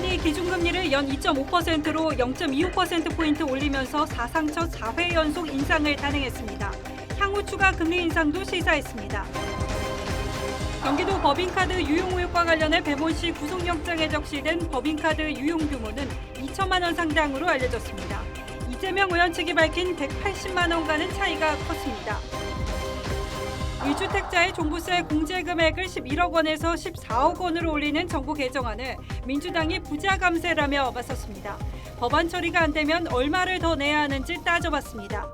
한국은행이 기준금리를 연 2.5%로 0.25%포인트 올리면서 사상 첫 4회 연속 인상을 단행했습니다. 향후 추가 금리 인상도 시사했습니다. 경기도 법인카드 유용 의혹과 관련해 배모 씨 구속영장에 적시된 법인카드 유용 규모는 2천만 원 상당으로 알려졌습니다. 이재명 의원 측이 밝힌 180만 원과는 차이가 컸습니다. 1주택자의 종부세 공제 금액을 11억 원에서 14억 원으로 올리는 정부 개정안을 민주당이 부자 감세라며 맞섰습니다. 법안 처리가 안 되면 얼마를 더 내야 하는지 따져봤습니다.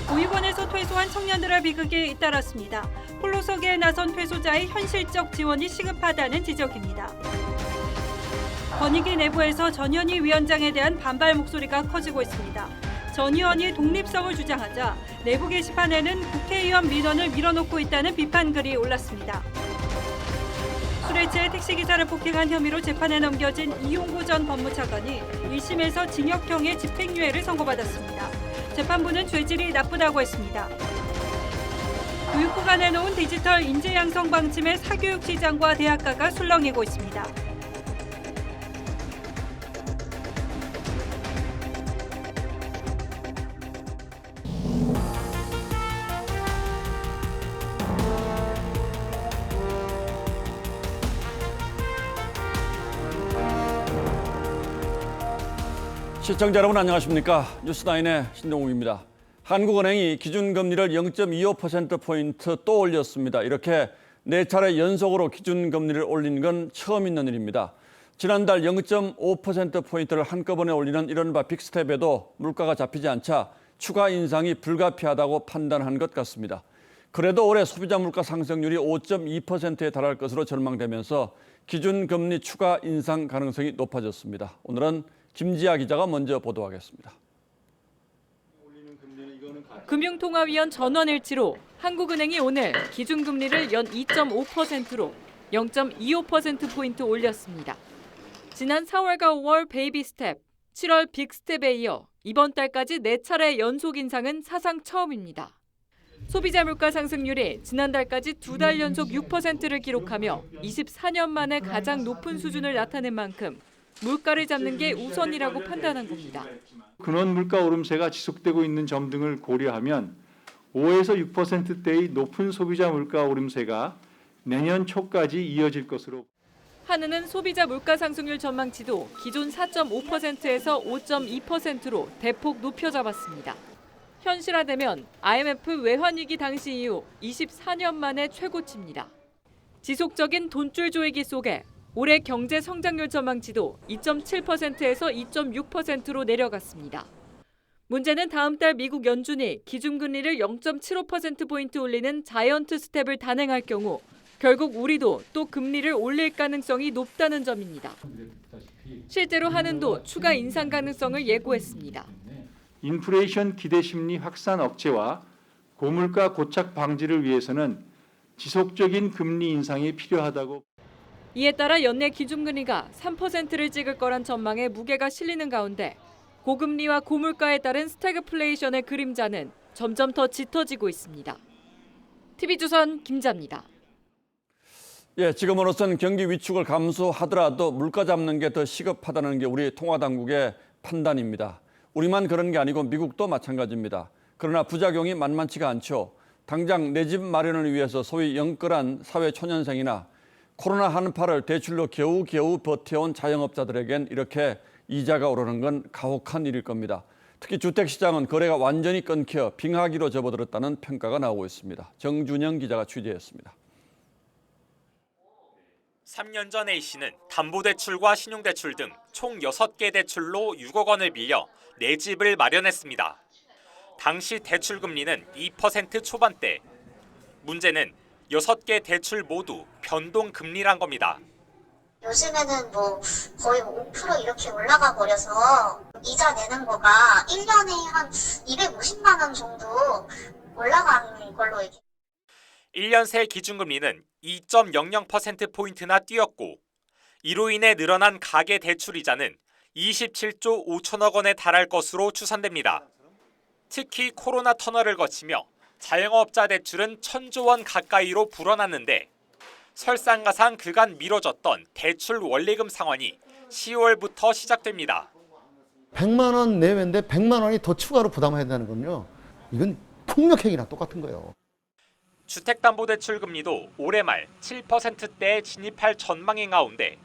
보육원에서 퇴소한 청년들의 비극이 잇따랐습니다. 홀로서기에 나선 퇴소자의 현실적 지원이 시급하다는 지적입니다. 권익위 내부에서 전현희 위원장에 대한 반발 목소리가 커지고 있습니다. 전 의원이 독립성을 주장하자 내부 게시판에는 국회의원 민원을 밀어놓고 있다는 비판글이 올랐습니다. 술에 취해 택시기사를 폭행한 혐의로 재판에 넘겨진 이용구 전 법무차관이 1심에서 징역형의 집행유예를 선고받았습니다. 재판부는 죄질이 나쁘다고 했습니다. 교육부가 내놓은 디지털 인재 양성 방침에 사교육 시장과 대학가가 술렁이고 있습니다. 시청자 여러분 안녕하십니까? 뉴스나인의 신동욱입니다. 한국은행이 기준금리를 0.25%포인트 또 올렸습니다. 이렇게 4차례 연속으로 기준금리를 올린 건 처음 있는 일입니다. 지난달 0.5%포인트를 한꺼번에 올리는 이른바 빅스텝에도 물가가 잡히지 않자 추가 인상이 불가피하다고 판단한 것 같습니다. 그래도 올해 소비자 물가 상승률이 5.2%에 달할 것으로 전망되면서 기준금리 추가 인상 가능성이 높아졌습니다. 오늘은 김지아 기자가 먼저 보도하겠습니다. 금융통화위원 전원일치로 한국은행이 오늘 기준금리를 연 2.5%로 0.25%포인트 올렸습니다. 지난 4월과 5월 베이비 스텝, 7월 빅 스텝에 이어 이번 달까지 4차례 연속 인상은 사상 처음입니다. 소비자 물가 상승률이 지난달까지 2달 연속 6%를 기록하며 24년 만에 가장 높은 수준을 나타낸 만큼 물가를 잡는 게 우선이라고 판단한 겁니다. 근원 물가 오름세가 지속되고 있는 점 등을 고려하면 5에서 6%대의 높은 소비자 물가 오름세가 내년 초까지 이어질 것으로. 한은은 소비자 물가 상승률 전망치도 기존 4.5%에서 5.2%로 대폭 높여 잡았습니다. 현실화되면 IMF 외환위기 당시 이후 24년 만에 최고치입니다. 지속적인 돈줄 조이기 속에 올해 경제 성장률 전망치도 2.7%에서 2.6%로 내려갔습니다. 문제는 다음 달 미국 연준이 기준금리를 0.75%포인트 올리는 자이언트 스텝을 단행할 경우 결국 우리도 또 금리를 올릴 가능성이 높다는 점입니다. 실제로 한은도 추가 인상 가능성을 예고했습니다. 인플레이션 기대 심리 확산 억제와 고물가 고착 방지를 위해서는 지속적인 금리 인상이 필요하다고. 이에 따라 연내 기준금리가 3%를 찍을 거란 전망에 무게가 실리는 가운데 고금리와 고물가에 따른 스태그플레이션의 그림자는 점점 더 짙어지고 있습니다. TV조선 김자입니다. 지금으로선 경기 위축을 감수하더라도 물가 잡는 게 더 시급하다는 게 우리 통화당국의 판단입니다. 우리만 그런 게 아니고 미국도 마찬가지입니다. 그러나 부작용이 만만치가 않죠. 당장 내 집 마련을 위해서 소위 영끌한 사회초년생이나 코로나 한파를 대출로 겨우겨우 버텨온 자영업자들에겐 이렇게 이자가 오르는 건 가혹한 일일 겁니다. 특히 주택시장은 거래가 완전히 끊겨 빙하기로 접어들었다는 평가가 나오고 있습니다. 정준영 기자가 취재했습니다. 3년 전 A씨는 담보대출과 신용대출 등 총 6개 대출로 6억 원을 빌려 내 집을 마련했습니다. 당시 대출 금리는 2% 초반대. 문제는 6개 대출 모두 변동금리란 겁니다. 요즘에는 거의 5% 이렇게 올라가 버려서 이자 내는 거가 1년에 한 250만 원 정도 올라가는 걸로 얘기해요. 1년 새 기준금리는 2.00%포인트나 뛰었고 이로 인해 늘어난 가계 대출이자는 27조 5천억 원에 달할 것으로 추산됩니다. 특히 코로나 터널을 거치며 자영업자 대출은 1,000조 원 가까이로 불어났는데 설상가상 그간 미뤄졌던 대출 원리금 상환이 10월부터 시작됩니다. 100만 원 내외인데 100만 원이 더 추가로 부담해야 된다는 건요. 이건 폭력행위랑 똑같은 거예요. 주택담보대출 금리도 올해 말 7%대에 진입할 전망인 가운데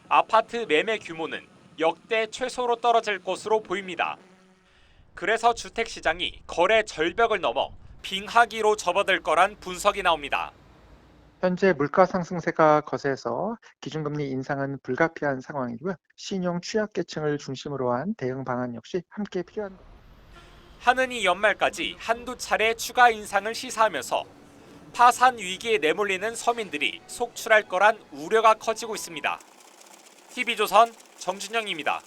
아파트 매매 규모는 역대 최소로 떨어질 것으로 보입니다. 그래서 주택시장이 거래 절벽을 넘어 빙하기로 접어들 거란 분석이 나옵니다. 현재 물가 상승세가 거세서 기준금리 인상은 불가피한 상황이고요. 신용 취약계층을 중심으로 한 대응 방안 역시 함께 필요한 겁니다. 하느니 연말까지 한두 차례 추가 인상을 시사하면서 파산 위기에 내몰리는 서민들이 속출할 거란 우려가 커지고 있습니다. TV조선 정준영입니다.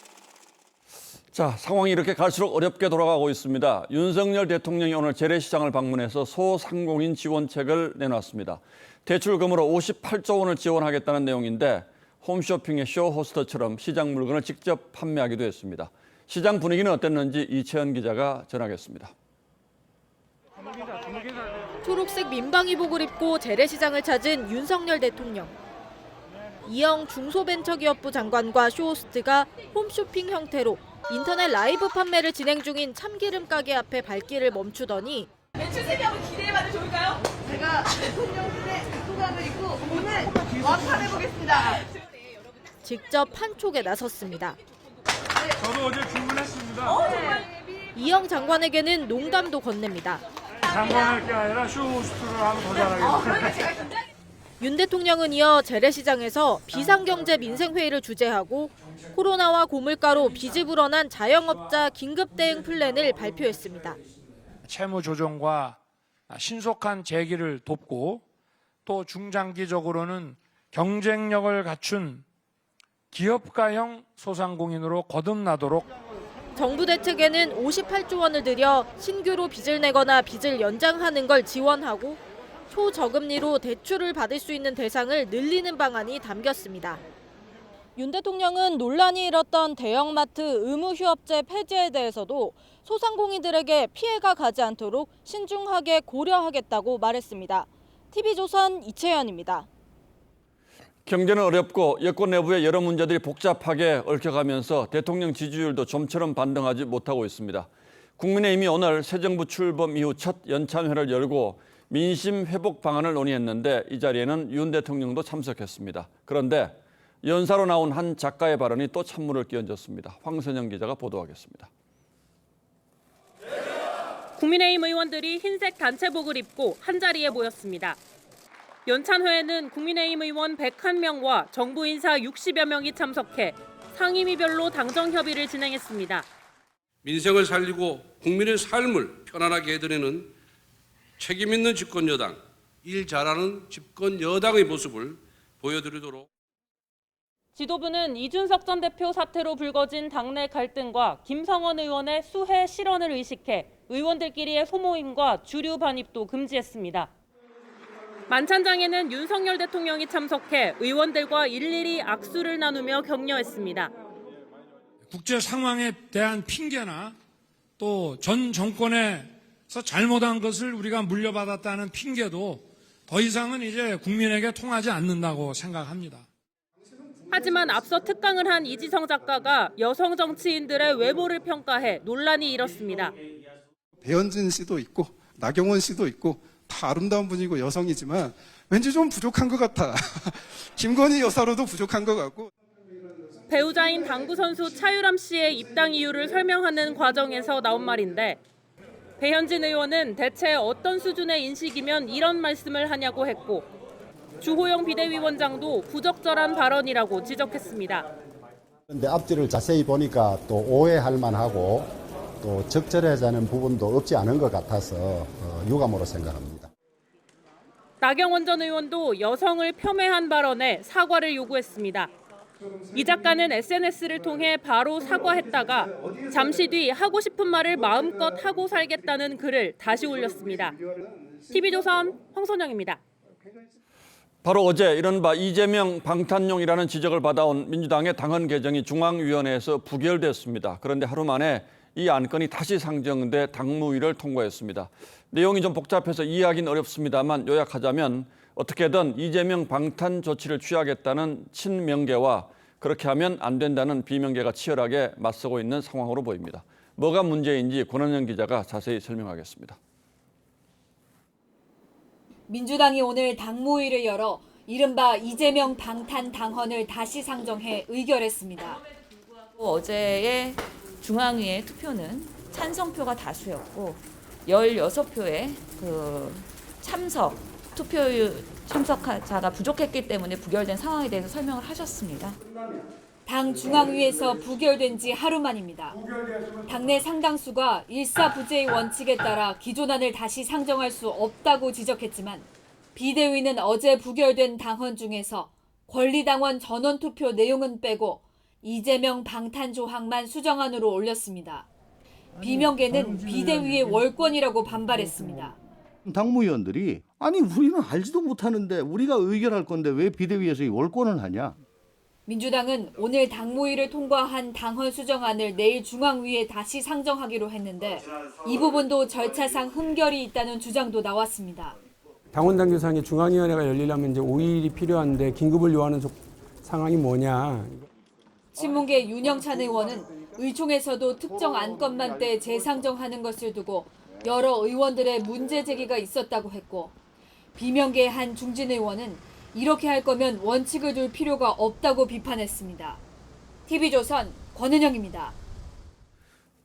자, 상황이 이렇게 갈수록 어렵게 돌아가고 있습니다. 윤석열 대통령이 오늘 재래시장을 방문해서 소상공인 지원책을 내놨습니다. 대출금으로 58조 원을 지원하겠다는 내용인데 홈쇼핑의 쇼호스터처럼 시장 물건을 직접 판매하기도 했습니다. 시장 분위기는 어땠는지 이채연 기자가 전하겠습니다. 초록색 민방위복을 입고 재래시장을 찾은 윤석열 대통령. 이영 중소벤처기업부 장관과 쇼호스트가 홈쇼핑 형태로 인터넷 라이브 판매를 진행 중인 참기름 가게 앞에 발길을 멈추더니 매출세비 한번 기대해봐도 좋을까요? 제가 대통령실에 소감을 입고 오늘 완판해보겠습니다. 직접 판촉에 나섰습니다. 저도 어제 주문했습니다. 이영 장관에게는 농담도 건넵니다. 장관할 게 아니라 쇼호스트를 하면 더 잘하겠습니다. 윤 대통령은 이어 재래시장에서 비상경제 민생회의를 주재하고 코로나와 고물가로 빚이 불어난 자영업자 긴급대응 플랜을 발표했습니다. 채무 조정과 신속한 재기를 돕고 또 중장기적으로는 경쟁력을 갖춘 기업가형 소상공인으로 거듭나도록 정부 대책에는 58조 원을 들여 신규로 빚을 내거나 빚을 연장하는 걸 지원하고 초저금리로 대출을 받을 수 있는 대상을 늘리는 방안이 담겼습니다. 윤 대통령은 논란이 일었던 대형마트 의무휴업제 폐지에 대해서도 소상공인들에게 피해가 가지 않도록 신중하게 고려하겠다고 말했습니다. TV조선 이채연입니다. 경제는 어렵고 여권 내부의 여러 문제들이 복잡하게 얽혀가면서 대통령 지지율도 좀처럼 반등하지 못하고 있습니다. 국민의힘이 오늘 새 정부 출범 이후 첫 연찬회를 열고 민심 회복 방안을 논의했는데 이 자리에는 윤 대통령도 참석했습니다. 그런데 연사로 나온 한 작가의 발언이 또 찬물을 끼얹었습니다. 황선영 기자가 보도하겠습니다. 국민의힘 의원들이 흰색 단체복을 입고 한자리에 모였습니다. 연찬회에는 국민의힘 의원 101명과 정부 인사 60여 명이 참석해 상임위별로 당정 협의를 진행했습니다. 민생을 살리고 국민의 삶을 편안하게 해드리는 책임 있는 집권 여당, 일 잘하는 집권 여당의 모습을 보여드리도록. 지도부는 이준석 전 대표 사태로 불거진 당내 갈등과 김성원 의원의 수해 실언을 의식해 의원들끼리의 소모임과 주류 반입도 금지했습니다. 만찬장에는 윤석열 대통령이 참석해 의원들과 일일이 악수를 나누며 격려했습니다. 국제 상황에 대한 핑계나 또 전 정권에서 잘못한 것을 우리가 물려받았다는 핑계도 더 이상은 이제 국민에게 통하지 않는다고 생각합니다. 하지만 앞서 특강을 한 이지성 작가가 여성 정치인들의 외모를 평가해 논란이 일었습니다. 배현진 씨도 있고 나경원 씨도 있고 다 아름다운 분이고 여성이지만 왠지 좀 부족한 것 같아. 김건희 여사로도 부족한 것 같고. 배우자인 당구 선수 차유람 씨의 입당 이유를 설명하는 과정에서 나온 말인데 배현진 의원은 대체 어떤 수준의 인식이면 이런 말씀을 하냐고 했고 주호영 비대위원장도 부적절한 발언이라고 지적했습니다. 그런데 앞뒤를 자세히 보니까 또 오해할 만하고 또 적절하지 않은 부분도 없지 않은 것 같아서 유감으로 생각합니다. 나경원 전 의원도 여성을 폄훼한 발언에 사과를 요구했습니다. 이 작가는 SNS를 통해 바로 사과했다가 잠시 뒤 하고 싶은 말을 마음껏 하고 살겠다는 글을 다시 올렸습니다. TV조선 황선영입니다. 바로 어제 이른바 이재명 방탄용이라는 지적을 받아온 민주당의 당헌 개정이 중앙위원회에서 부결됐습니다. 그런데 하루 만에 이 안건이 다시 상정돼 당무위를 통과했습니다. 내용이 좀 복잡해서 이해하기는 어렵습니다만 요약하자면 어떻게든 이재명 방탄 조치를 취하겠다는 친명계와 그렇게 하면 안 된다는 비명계가 치열하게 맞서고 있는 상황으로 보입니다. 뭐가 문제인지 권은영 기자가 자세히 설명하겠습니다. 민주당이 오늘 당무위를 열어 이른바 이재명 방탄 당헌을 다시 상정해 의결했습니다. 어제의 중앙위의 투표는 찬성표가 다수였고 16표의 참석자가 부족했기 때문에 부결된 상황에 대해서 설명을 하셨습니다. 당 중앙위에서 부결된 지 하루 만입니다. 당내 상당수가 일사부재의 원칙에 따라 기존안을 다시 상정할 수 없다고 지적했지만 비대위는 어제 부결된 당헌 중에서 권리당원 전원투표 내용은 빼고 이재명 방탄 조항만 수정안으로 올렸습니다. 비명계는 비대위의 월권이라고 반발했습니다. 당무위원들이 아니 우리는 알지도 못하는데 우리가 의결할 건데 왜 비대위에서 이 월권을 하냐. 민주당은 오늘 당무위를 통과한 당헌 수정안을 내일 중앙위에 다시 상정하기로 했는데 이 부분도 절차상 흠결이 있다는 주장도 나왔습니다. 당원 당규상의 중앙위원회가 열리려면 이제 5일이 필요한데 긴급을 요하는 상황이 뭐냐. 친문계 윤영찬 의원은 의총에서도 특정 안건만 때 재상정하는 것을 두고 여러 의원들의 문제 제기가 있었다고 했고 비명계의 한 중진 의원은 이렇게 할 거면 원칙을 둘 필요가 없다고 비판했습니다. TV조선 권은영입니다.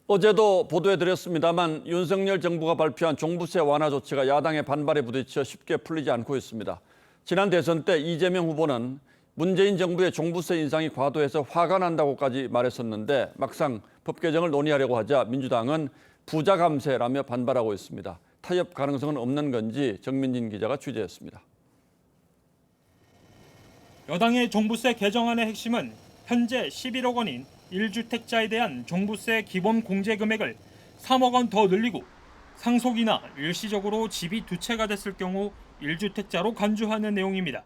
어제도 보도해드렸습니다만 윤석열 정부가 발표한 종부세 완화 조치가 야당의 반발에 부딪혀 쉽게 풀리지 않고 있습니다. 지난 대선 때 이재명 후보는 문재인 정부의 종부세 인상이 과도해서 화가 난다고까지 말했었는데 막상 법 개정을 논의하려고 하자 민주당은 부자 감세라며 반발하고 있습니다. 타협 가능성은 없는 건지 정민진 기자가 취재했습니다. 여당의 종부세 개정안의 핵심은 현재 11억 원인 1주택자에 대한 종부세 기본 공제 금액을 3억 원 더 늘리고 상속이나 일시적으로 집이 두 채가 됐을 경우 1주택자로 간주하는 내용입니다.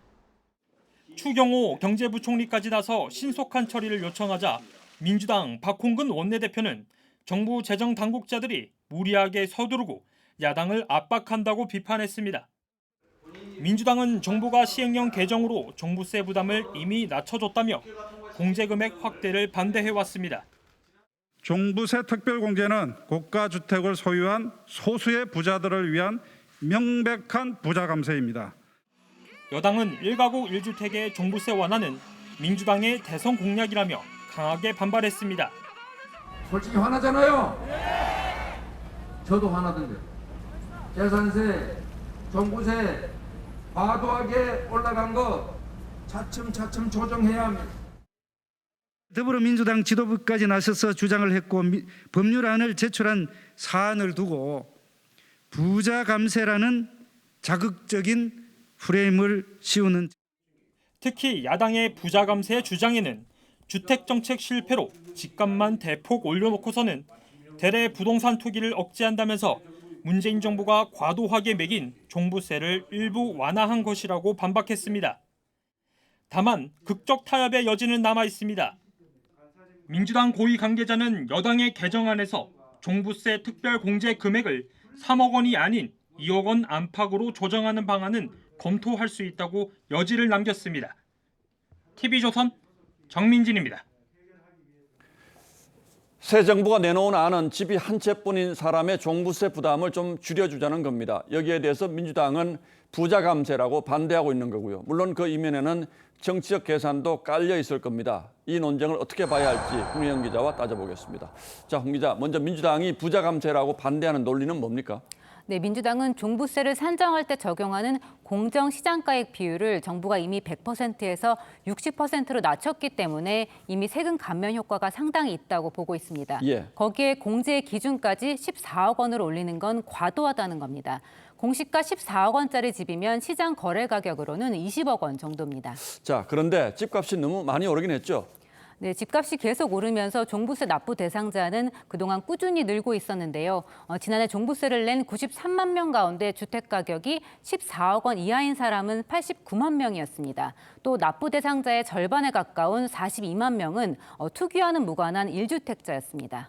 추경호 경제부총리까지 나서 신속한 처리를 요청하자 민주당 박홍근 원내대표는 정부 재정 당국자들이 무리하게 서두르고 야당을 압박한다고 비판했습니다. 민주당은 정부가 시행령 개정으로 종부세 부담을 이미 낮춰줬다며 공제금액 확대를 반대해왔습니다. 종부세 특별공제는 고가 주택을 소유한 소수의 부자들을 위한 명백한 부자 감세입니다. 여당은 1가구 1주택의 종부세 완화는 민주당의 대선 공약이라며 강하게 반발했습니다. 솔직히 화나잖아요. 저도 화나던데. 재산세, 종부세 과도하게 올라간 거 차츰차츰 조정해야 합니다. 더불어민주당 지도부까지 나서서 주장을 했고 법률안을 제출한 사안을 두고 부자 감세라는 자극적인 프레임을 씌우는. 특히 야당의 부자 감세 주장에는 주택정책 실패로 집값만 대폭 올려놓고서는 대래 부동산 투기를 억제한다면서 문재인 정부가 과도하게 매긴 종부세를 일부 완화한 것이라고 반박했습니다. 다만 극적 타협의 여지는 남아 있습니다. 민주당 고위 관계자는 여당의 개정안에서 종부세 특별 공제 금액을 3억 원이 아닌 2억 원 안팎으로 조정하는 방안은 검토할 수 있다고 여지를 남겼습니다. TV조선 정민진입니다. 새 정부가 내놓은 안은 집이 한 채뿐인 사람의 종부세 부담을 좀 줄여주자는 겁니다. 여기에 대해서 민주당은 부자 감세라고 반대하고 있는 거고요. 물론 그 이면에는 정치적 계산도 깔려 있을 겁니다. 이 논쟁을 어떻게 봐야 할지 홍영 기자와 따져보겠습니다. 자, 홍 기자, 먼저 민주당이 부자 감세라고 반대하는 논리는 뭡니까? 네, 민주당은 종부세를 산정할 때 적용하는 공정시장가액 비율을 정부가 이미 100%에서 60%로 낮췄기 때문에 이미 세금 감면 효과가 상당히 있다고 보고 있습니다. 예. 거기에 공제 기준까지 14억 원으로 올리는 건 과도하다는 겁니다. 공시가 14억 원짜리 집이면 시장 거래 가격으로는 20억 원 정도입니다. 자, 그런데 집값이 너무 많이 오르긴 했죠? 네, 집값이 계속 오르면서 종부세 납부 대상자는 그동안 꾸준히 늘고 있었는데요. 지난해 종부세를 낸 93만 명 가운데 주택 가격이 14억 원 이하인 사람은 89만 명이었습니다. 또 납부 대상자의 절반에 가까운 42만 명은 투기와는 무관한 1주택자였습니다.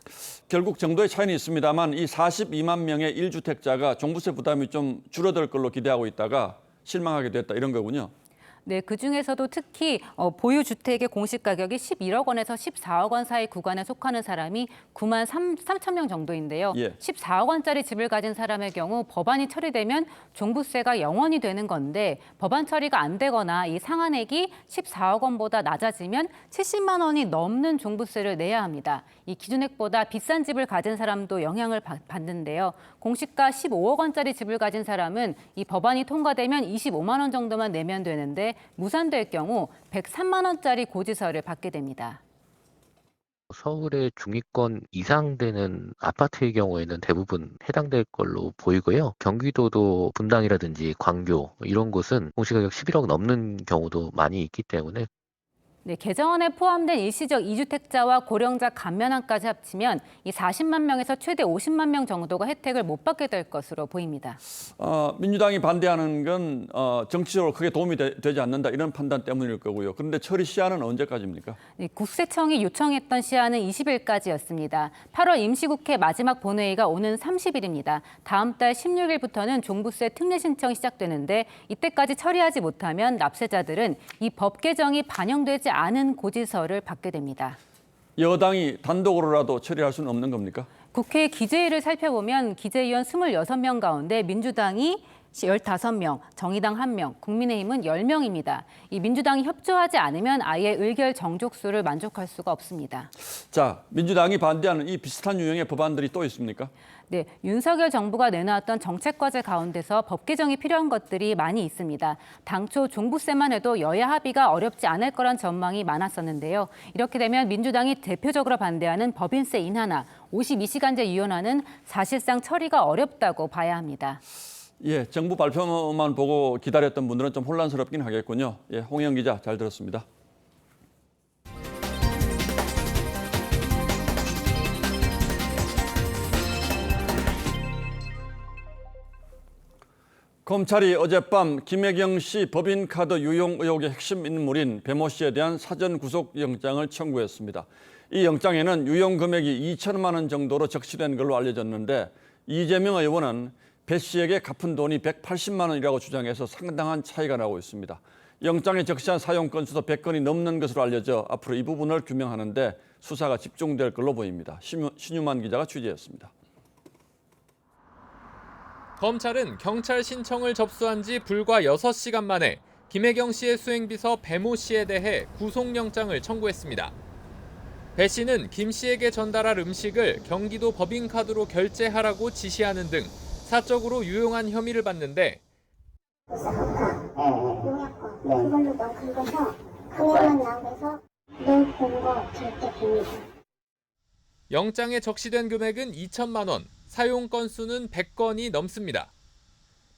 결국 정도의 차이는 있습니다만 이 42만 명의 1주택자가 종부세 부담이 좀 줄어들 걸로 기대하고 있다가 실망하게 됐다 이런 거군요. 네, 그중에서도 특히 보유 주택의 공시 가격이 11억 원에서 14억 원 사이 구간에 속하는 사람이 9만 3천 명 정도인데요. 예. 14억 원짜리 집을 가진 사람의 경우 법안이 처리되면 종부세가 0원이 되는 건데 법안 처리가 안 되거나 이 상한액이 14억 원보다 낮아지면 70만 원이 넘는 종부세를 내야 합니다. 이 기준액보다 비싼 집을 가진 사람도 영향을 받는데요. 공시가 15억 원짜리 집을 가진 사람은 이 법안이 통과되면 25만 원 정도만 내면 되는데 무산될 경우 103만 원짜리 고지서를 받게 됩니다. 서울의 중위권 이상 되는 아파트의 경우에는 대부분 해당될 걸로 보이고요. 경기도도 분당이라든지 광교 이런 곳은 공시가격 11억 넘는 경우도 많이 있기 때문에 네, 개정안에 포함된 일시적 2주택자와 고령자 감면안까지 합치면 이 40만 명에서 최대 50만 명 정도가 혜택을 못 받게 될 것으로 보입니다. 민주당이 반대하는 건 정치적으로 크게 도움이 되지 않는다 이런 판단 때문일 거고요. 그런데 처리 시한은 언제까지입니까? 네, 국세청이 요청했던 시한은 20일까지였습니다. 8월 임시국회 마지막 본회의가 오는 30일입니다. 다음 달 16일부터는 종부세 특례 신청이 시작되는데 이때까지 처리하지 못하면 납세자들은 이 법 개정이 반영되지 않은 고지서를 받게 됩니다. 여당이 단독으로라도 처리할 수는 없는 겁니까? 국회 기재위를 살펴보면 기재위원 26명 가운데 민주당이 15명, 정의당 1명, 국민의힘은 10명입니다. 이 민주당이 협조하지 않으면 아예 의결 정족수를 만족할 수가 없습니다. 자, 민주당이 반대하는 이 비슷한 유형의 법안들이 또 있습니까? 네, 윤석열 정부가 내놓았던 정책 과제 가운데서 법 개정이 필요한 것들이 많이 있습니다. 당초 종부세만 해도 여야 합의가 어렵지 않을 거란 전망이 많았었는데요. 이렇게 되면 민주당이 대표적으로 반대하는 법인세 인하나 52시간제 유연화는 사실상 처리가 어렵다고 봐야 합니다. 예, 정부 발표만 보고 기다렸던 분들은 좀 혼란스럽긴 하겠군요. 예, 홍영 기자 잘 들었습니다. 검찰이 어젯밤 김혜경 씨 법인카드 유용 의혹의 핵심 인물인 배모 씨에 대한 사전 구속영장을 청구했습니다. 이 영장에는 유용 금액이 2천만 원 정도로 적시된 걸로 알려졌는데 이재명 의원은 배 씨에게 갚은 돈이 180만 원이라고 주장해서 상당한 차이가 나고 있습니다. 영장에 적시한 사용 건수도 100건이 넘는 것으로 알려져 앞으로 이 부분을 규명하는데 수사가 집중될 걸로 보입니다. 신유만 기자가 취재했습니다. 검찰은 경찰 신청을 접수한 지 불과 6시간 만에 김혜경 씨의 수행비서 배모 씨에 대해 구속영장을 청구했습니다. 배 씨는 김 씨에게 전달할 음식을 경기도 법인카드로 결제하라고 지시하는 등 사적으로 유용한 혐의를 받는데 그걸로 너 긁어서 금액만 나오면서 너 본 거 절대 비밀이야. 영장에 적시된 금액은 2천만 원, 사용 건수는 100건이 넘습니다.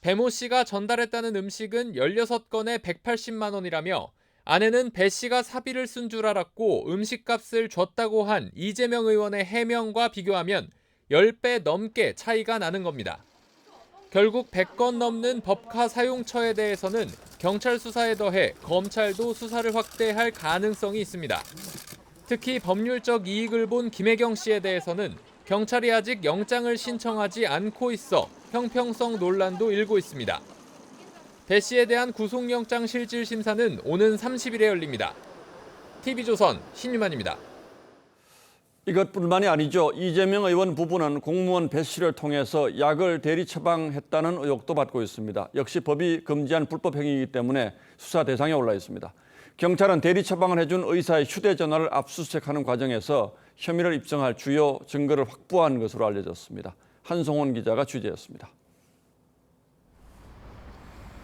배모 씨가 전달했다는 음식은 16건에 180만 원이라며 아내는 배 씨가 사비를 쓴 줄 알았고 음식값을 줬다고 한 이재명 의원의 해명과 비교하면 10배 넘게 차이가 나는 겁니다. 결국 100건 넘는 법카 사용처에 대해서는 경찰 수사에 더해 검찰도 수사를 확대할 가능성이 있습니다. 특히 법률적 이익을 본 김혜경 씨에 대해서는 경찰이 아직 영장을 신청하지 않고 있어 형평성 논란도 일고 있습니다. 배 씨에 대한 구속영장 실질 심사는 오는 30일에 열립니다. TV조선 신유만입니다. 이것뿐만이 아니죠. 이재명 의원 부부는 공무원 배 씨를 통해서 약을 대리 처방했다는 의혹도 받고 있습니다. 역시 법이 금지한 불법 행위이기 때문에 수사 대상에 올라 있습니다. 경찰은 대리 처방을 해준 의사의 휴대전화를 압수수색하는 과정에서 혐의를 입증할 주요 증거를 확보한 것으로 알려졌습니다. 한송원 기자가 취재했습니다.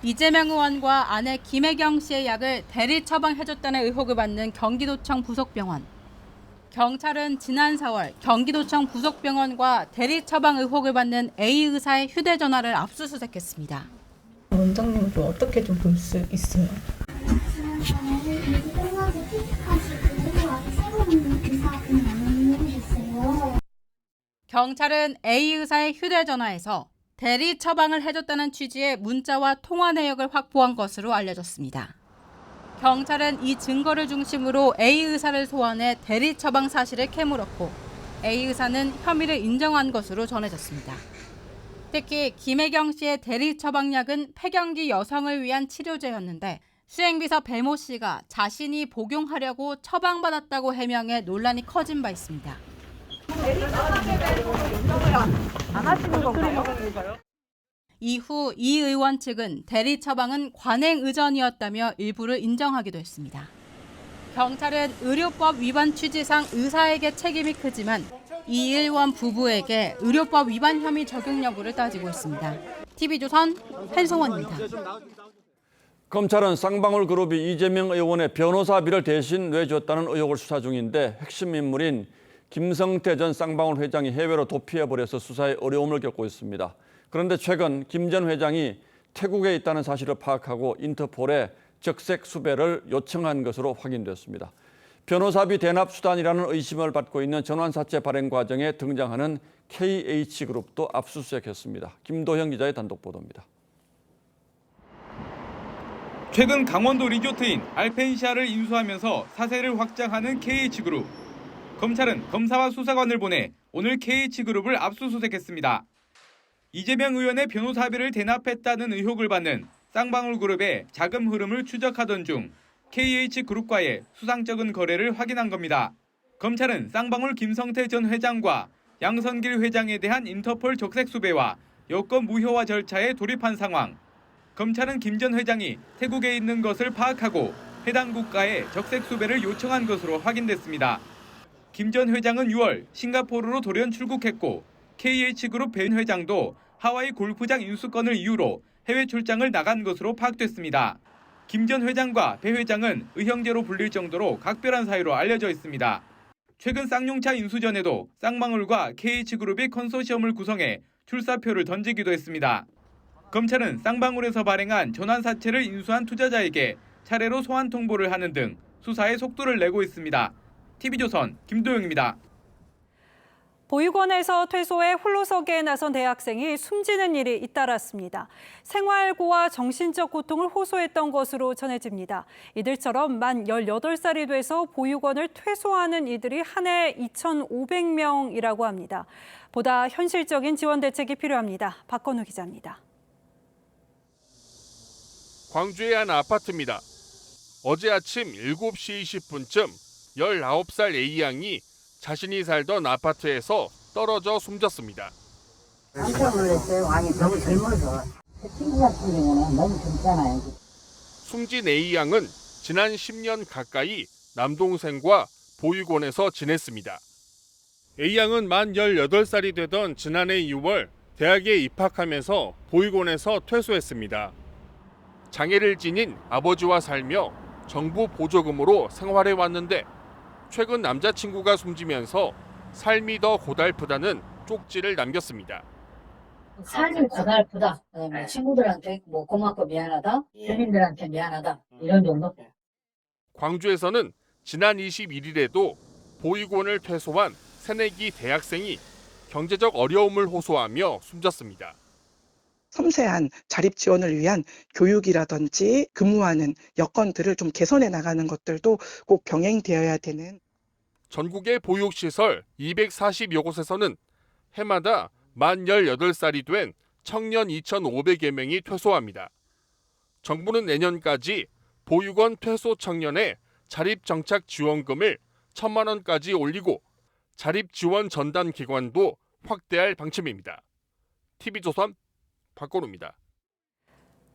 이재명 의원과 아내 김혜경 씨의 약을 대리 처방해줬다는 의혹을 받는 경기도청 부속병원. 경찰은 지난 4월 경기도청 부속병원과 대리 처방 의혹을 받는 A 의사의 휴대전화를 압수수색했습니다. 원장님은 좀 어떻게 좀 볼 수 있어요? 경찰은 A 의사의 휴대전화에서 대리 처방을 해줬다는 취지의 문자와 통화 내역을 확보한 것으로 알려졌습니다. 경찰은 이 증거를 중심으로 A 의사를 소환해 대리 처방 사실을 캐물었고 A 의사는 혐의를 인정한 것으로 전해졌습니다. 특히 김혜경 씨의 대리 처방약은 폐경기 여성을 위한 치료제였는데 수행비서 배모 씨가 자신이 복용하려고 처방받았다고 해명해 논란이 커진 바 있습니다. 안 하시는 건가요? 이후 이 의원 측은 대리 처방은 관행 의전이었다며 일부를 인정하기도 했습니다. 경찰은 의료법 위반 취지상 의사에게 책임이 크지만 이 의원 부부에게 의료법 위반 혐의 적용 여부를 따지고 있습니다. TV조선 한송원입니다. 검찰은 쌍방울 그룹이 이재명 의원의 변호사비를 대신 내줬다는 의혹을 수사 중인데 핵심 인물인 김성태 전 쌍방울 회장이 해외로 도피해버려서 수사에 어려움을 겪고 있습니다. 그런데 최근 김 전 회장이 태국에 있다는 사실을 파악하고 인터폴에 적색 수배를 요청한 것으로 확인됐습니다. 변호사비 대납 수단이라는 의심을 받고 있는 전환사채 발행 과정에 등장하는 KH그룹도 압수수색했습니다. 김도형 기자의 단독 보도입니다. 최근 강원도 리조트인 알펜시아를 인수하면서 사세를 확장하는 KH그룹. 검찰은 검사와 수사관을 보내 오늘 KH그룹을 압수수색했습니다. 이재명 의원의 변호사비를 대납했다는 의혹을 받는 쌍방울그룹의 자금 흐름을 추적하던 중 KH그룹과의 수상적인 거래를 확인한 겁니다. 검찰은 쌍방울 김성태 전 회장과 양선길 회장에 대한 인터폴 적색 수배와 여권 무효화 절차에 돌입한 상황. 검찰은 김 전 회장이 태국에 있는 것을 파악하고 해당 국가에 적색 수배를 요청한 것으로 확인됐습니다. 김 전 회장은 6월 싱가포르로 돌연 출국했고 KH그룹 벤 회장도 하와이 골프장 인수권을 이유로 해외 출장을 나간 것으로 파악됐습니다. 김 전 회장과 배 회장은 의형제로 불릴 정도로 각별한 사이로 알려져 있습니다. 최근 쌍용차 인수 전에도 쌍방울과 KH그룹이 컨소시엄을 구성해 출사표를 던지기도 했습니다. 검찰은 쌍방울에서 발행한 전환사채를 인수한 투자자에게 차례로 소환 통보를 하는 등 수사에 속도를 내고 있습니다. TV조선 김도영입니다. 보육원에서 퇴소해 홀로서기에 나선 대학생이 숨지는 일이 잇따랐습니다. 생활고와 정신적 고통을 호소했던 것으로 전해집니다. 이들처럼 만 18살이 돼서 보육원을 퇴소하는 이들이 한 해 2,500명이라고 합니다. 보다 현실적인 지원 대책이 필요합니다. 박건우 기자입니다. 광주의 한 아파트입니다. 어제 아침 7시 20분쯤 19살 A양이 자신이 살던 아파트에서 떨어져 숨졌습니다. 깜짝 놀랐어요. 아니 너무 젊어서. 친구 같은 경우는 너무 젊잖아요. 숨진 A양은 지난 10년 가까이 남동생과 보육원에서 지냈습니다. A양은 만 18살이 되던 지난해 2월 대학에 입학하면서 보육원에서 퇴소했습니다. 장애를 지닌 아버지와 살며 정부 보조금으로 생활해 왔는데 최근 남자친구가 숨지면서 삶이 더 고달프다는 쪽지를 남겼습니다. 삶이 고달프다. 친구들한테 뭐 고맙고 미안하다. 주민들한테 미안하다. 이런 정도. 광주에서는 지난 21일에도 보육원을 퇴소한 새내기 대학생이 경제적 어려움을 호소하며 숨졌습니다. 섬세한 자립 지원을 위한 교육이라든지 근무하는 여건들을 좀 개선해 나가는 것들도 꼭 병행되어야 되는. 전국의 보육시설 240여 곳에서는 해마다 만 18살이 된 청년 2,500여 명이 퇴소합니다. 정부는 내년까지 보육원 퇴소 청년의 자립정착 지원금을 1,000만 원까지 올리고 자립지원 전담 기관도 확대할 방침입니다. TV조선 박건우입니다.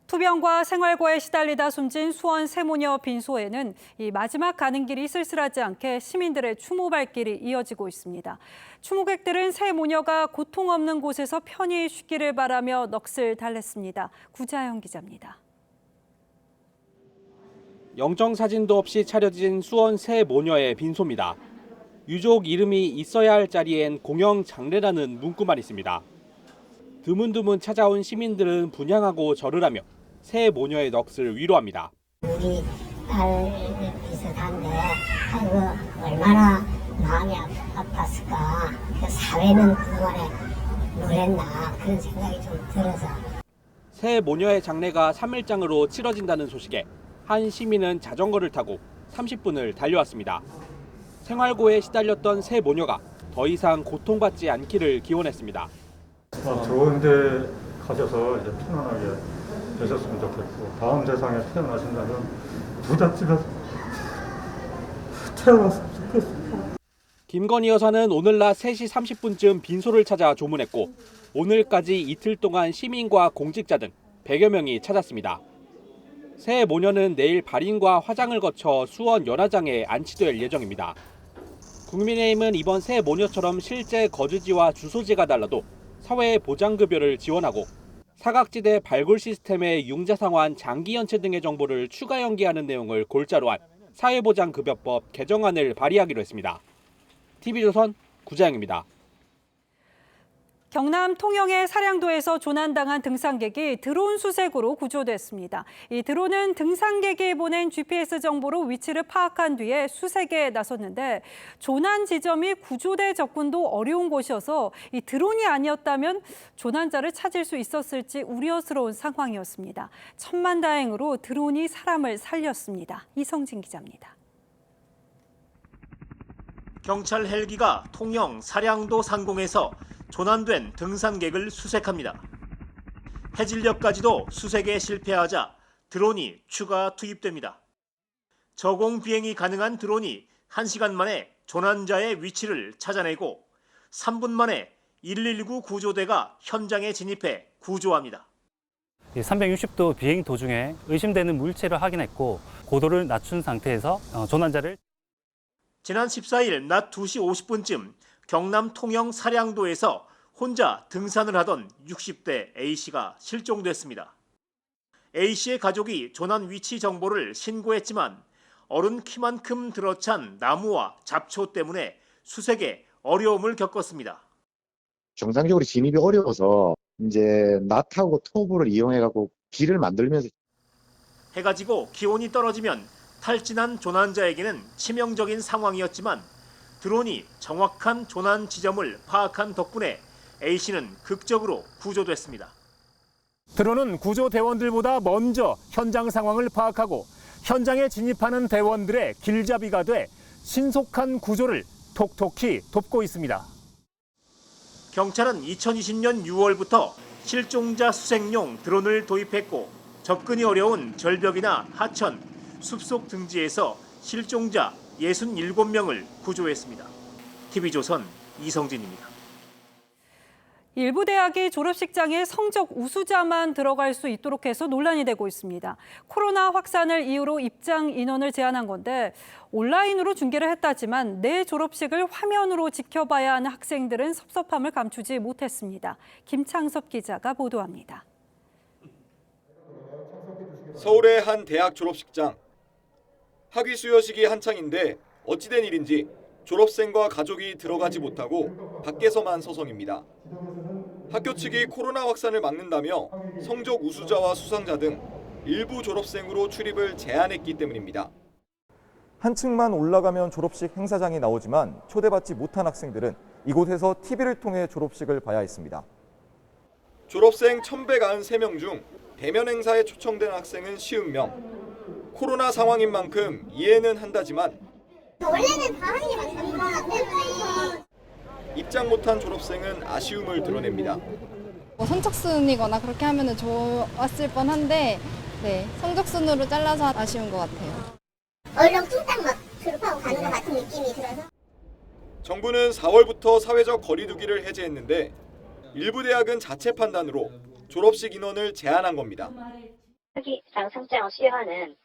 투병과 생활고에 시달리다 숨진 수원 세모녀 빈소에는 이 마지막 가는 길이 쓸쓸하지 않게 시민들의 추모 발길이 이어지고 있습니다. 추모객들은 세모녀가 고통 없는 곳에서 편히 쉬기를 바라며 넋을 달랬습니다. 구자영 기자입니다. 영정사진도 없이 차려진 수원 세모녀의 빈소입니다. 유족 이름이 있어야 할 자리엔 공영 장례라는 문구만 있습니다. 드문드문 찾아온 시민들은 분향하고 절을 하며 새 모녀의 넋을 위로합니다. 우리 딸 비슷한데 아이고 얼마나 마음이 아팠을까. 사회는 그동안에 뭘 했나 그런 생각이 좀 들어서. 새 모녀의 장례가 3일장으로 치러진다는 소식에 한 시민은 자전거를 타고 30분을 달려왔습니다. 생활고에 시달렸던 새 모녀가 더 이상 고통받지 않기를 기원했습니다. 좋은 데 가셔서 이제 편안하게 되셨으면 좋겠고, 다음 세상에 태어나신다면 부잣집에서 태어났으면 좋겠습니다. 김건희 여사는 오늘 낮 3시 30분쯤 빈소를 찾아 조문했고 오늘까지 이틀 동안 시민과 공직자 등 100여 명이 찾았습니다. 새 모녀는 내일 발인과 화장을 거쳐 수원 연화장에 안치될 예정입니다. 국민의힘은 이번 새 모녀처럼 실제 거주지와 주소지가 달라도 사회보장급여를 지원하고 사각지대 발굴 시스템의 융자상환 장기 연체 등의 정보를 추가 연계하는 내용을 골자로 한 사회보장급여법 개정안을 발의하기로 했습니다. TV조선 구자영입니다. 경남 통영의 사량도에서 조난당한 등산객이 드론 수색으로 구조됐습니다. 이 드론은 등산객이 보낸 GPS 정보로 위치를 파악한 뒤에 수색에 나섰는데 조난 지점이 구조대 접근도 어려운 곳이어서 이 드론이 아니었다면 조난자를 찾을 수 있었을지 우려스러운 상황이었습니다. 천만다행으로 드론이 사람을 살렸습니다. 이성진 기자입니다. 경찰 헬기가 통영 사량도 상공에서 조난된 등산객을 수색합니다. 해질녘까지도 수색에 실패하자 드론이 추가 투입됩니다. 저공 비행이 가능한 드론이 1시간 만에 조난자의 위치를 찾아내고 3분 만에 119 구조대가 현장에 진입해 구조합니다. 360도 비행 도중에 의심되는 물체를 확인했고 고도를 낮춘 상태에서 조난자를 지난 14일 낮 2시 50분쯤 경남 통영 사량도에서 혼자 등산을 하던 60대 A씨가 실종됐습니다. A씨의 가족이 조난 위치 정보를 신고했지만 어른 키만큼 들어찬 나무와 잡초 때문에 수색에 어려움을 겪었습니다. 정상적으로 진입이 어려워서 이제 낫하고 토브를 이용해갖고 길을 만들면서 해가 지고 기온이 떨어지면 탈진한 조난자에게는 치명적인 상황이었지만 드론이 정확한 조난 지점을 파악한 덕분에 A씨는 극적으로 구조됐습니다. 드론은 구조 대원들보다 먼저 현장 상황을 파악하고 현장에 진입하는 대원들의 길잡이가 돼 신속한 구조를 톡톡히 돕고 있습니다. 경찰은 2020년 6월부터 실종자 수색용 드론을 도입했고 접근이 어려운 절벽이나 하천, 숲속 등지에서 실종자 67명을 구조했습니다. TV조선 이성진입니다. 일부 대학이 졸업식장에 성적 우수자만 들어갈 수 있도록 해서 논란이 되고 있습니다. 코로나 확산을 이유로 입장 인원을 제한한 건데 온라인으로 중계를 했다지만 내 졸업식을 화면으로 지켜봐야 하는 학생들은 섭섭함을 감추지 못했습니다. 김창섭 기자가 보도합니다. 서울의 한 대학 졸업식장. 학위 수여식이 한창인데 어찌된 일인지 졸업생과 가족이 들어가지 못하고 밖에서만 서성입니다. 학교 측이 코로나 확산을 막는다며 성적 우수자와 수상자 등 일부 졸업생으로 출입을 제한했기 때문입니다. 한층만 올라가면 졸업식 행사장이 나오지만 초대받지 못한 학생들은 이곳에서 TV를 통해 졸업식을 봐야 했습니다. 졸업생 1,193명 중 대면 행사에 초청된 학생은 50명. 코로나 상황인 만큼 이해는 한다지만 원래는 다 하는 게 맞는데 입장 못한 졸업생은 아쉬움을 드러냅니다. 선착순이거나 그렇게 하면 좋았을 뻔한데 성적순으로 잘라서 아쉬운 것 같아요. 얼렁뚱땅 막 졸업하고 가는 것 같은 느낌이 들어서. 정부는 4월부터 사회적 거리두기를 해제했는데 일부 대학은 자체 판단으로 졸업식 인원을 제한한 겁니다. 학위랑 상장을 수여하는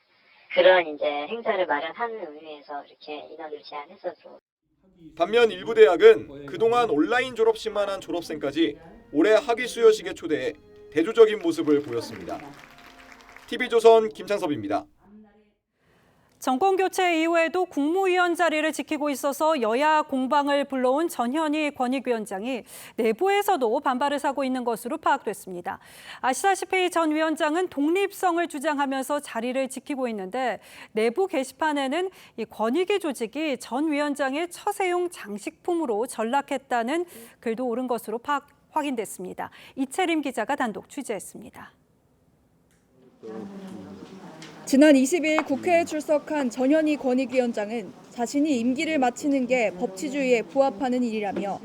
그런 이제 행사를 마련하는 의미에서 이렇게 인원을 제한했어서. 반면 일부 대학은 그동안 온라인 졸업식만 한 졸업생까지 올해 학위 수여식에 초대해 대조적인 모습을 보였습니다. TV조선 김창섭입니다. 정권 교체 이후에도 국무위원 자리를 지키고 있어서 여야 공방을 불러온 전현희 권익위원장이 내부에서도 반발을 사고 있는 것으로 파악됐습니다. 아시다시피 전 위원장은 독립성을 주장하면서 자리를 지키고 있는데 내부 게시판에는 이 권익위 조직이 전 위원장의 처세용 장식품으로 전락했다는 글도 오른 것으로 확인됐습니다. 이채림 기자가 단독 취재했습니다. 지난 20일 국회에 출석한 전현희 권익위원장은 자신이 임기를 마치는 게 법치주의에 부합하는 일이라며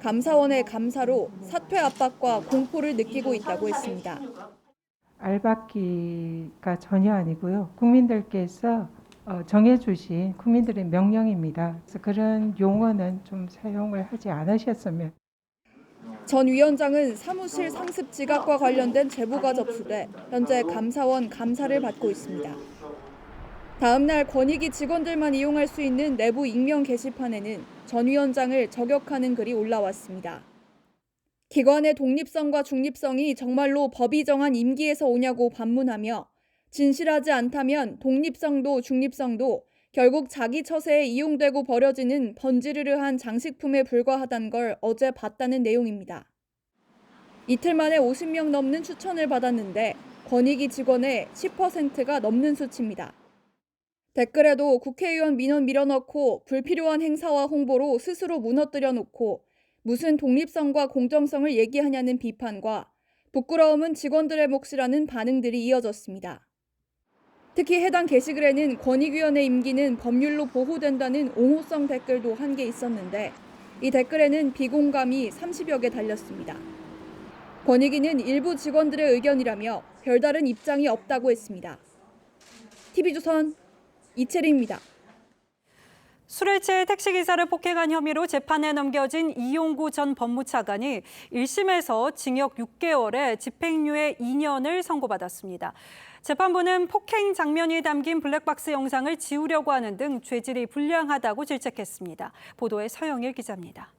감사원의 감사로 사퇴 압박과 공포를 느끼고 있다고 했습니다. 알박기가 전혀 아니고요. 국민들께서 정해주신 국민들의 명령입니다. 그래서 그런 용어는 좀 사용을 하지 않으셨으면. 전 위원장은 사무실 상습 지각과 관련된 제보가 접수돼 현재 감사원 감사를 받고 있습니다. 다음 날 권익위 직원들만 이용할 수 있는 내부 익명 게시판에는 전 위원장을 저격하는 글이 올라왔습니다. 기관의 독립성과 중립성이 정말로 법이 정한 임기에서 오냐고 반문하며 진실하지 않다면 독립성도 중립성도 결국 자기 처세에 이용되고 버려지는 번지르르한 장식품에 불과하다는 걸 어제 봤다는 내용입니다. 이틀 만에 50명 넘는 추천을 받았는데 권익위 직원의 10%가 넘는 수치입니다. 댓글에도 국회의원 민원 밀어넣고 불필요한 행사와 홍보로 스스로 무너뜨려 놓고 무슨 독립성과 공정성을 얘기하냐는 비판과 부끄러움은 직원들의 몫이라는 반응들이 이어졌습니다. 특히 해당 게시글에는 권익위원회 임기는 법률로 보호된다는 옹호성 댓글도 한 개 있었는데 이 댓글에는 비공감이 30여 개 달렸습니다. 권익위는 일부 직원들의 의견이라며 별다른 입장이 없다고 했습니다. TV조선 이채리입니다. 술에 취해 택시기사를 폭행한 혐의로 재판에 넘겨진 이용구 전 법무차관이 1심에서 징역 6개월에 집행유예 2년을 선고받았습니다. 재판부는 폭행 장면이 담긴 블랙박스 영상을 지우려고 하는 등 죄질이 불량하다고 질책했습니다. 보도에 서영일 기자입니다.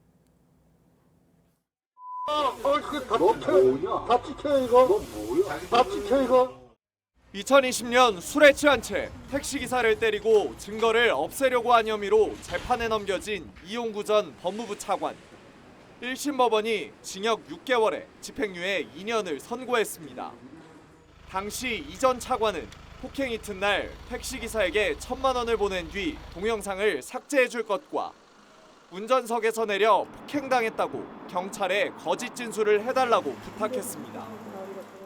다 찍혀 이거. 다 찍혀 이거. 2020년 술에 취한 채 택시기사를 때리고 증거를 없애려고 한 혐의로 재판에 넘겨진 이용구 전 법무부 차관. 1심 법원이 징역 6개월에 집행유예 2년을 선고했습니다. 당시 이 전 차관은 폭행 이튿날 택시기사에게 1,000만 원을 보낸 뒤 동영상을 삭제해 줄 것과 운전석에서 내려 폭행당했다고 경찰에 거짓 진술을 해달라고 부탁했습니다.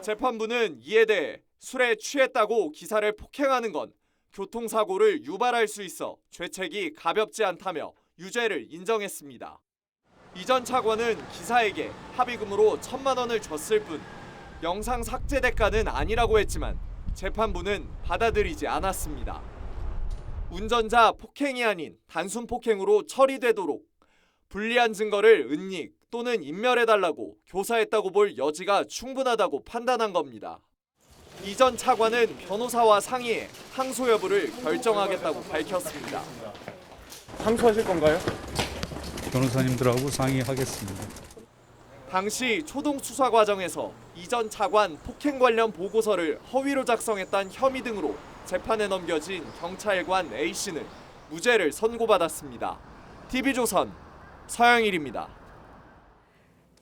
재판부는 이에 대해 술에 취했다고 기사를 폭행하는 건 교통사고를 유발할 수 있어 죄책이 가볍지 않다며 유죄를 인정했습니다. 이 전 차관은 기사에게 합의금으로 1,000만 원을 줬을 뿐 영상 삭제 대가는 아니라고 했지만 재판부는 받아들이지 않았습니다. 운전자 폭행이 아닌 단순 폭행으로 처리되도록 불리한 증거를 은닉 또는 인멸해달라고 교사했다고 볼 여지가 충분하다고 판단한 겁니다. 이 전 차관은 변호사와 상의해 항소 여부를 결정하겠다고 밝혔습니다. 항소하실 건가요? 변호사님들하고 상의하겠습니다. 당시 초동 수사 과정에서 이 전 차관 폭행 관련 보고서를 허위로 작성했다는 혐의 등으로 재판에 넘겨진 경찰관 A씨는 무죄를 선고받았습니다. TV조선 서영일입니다.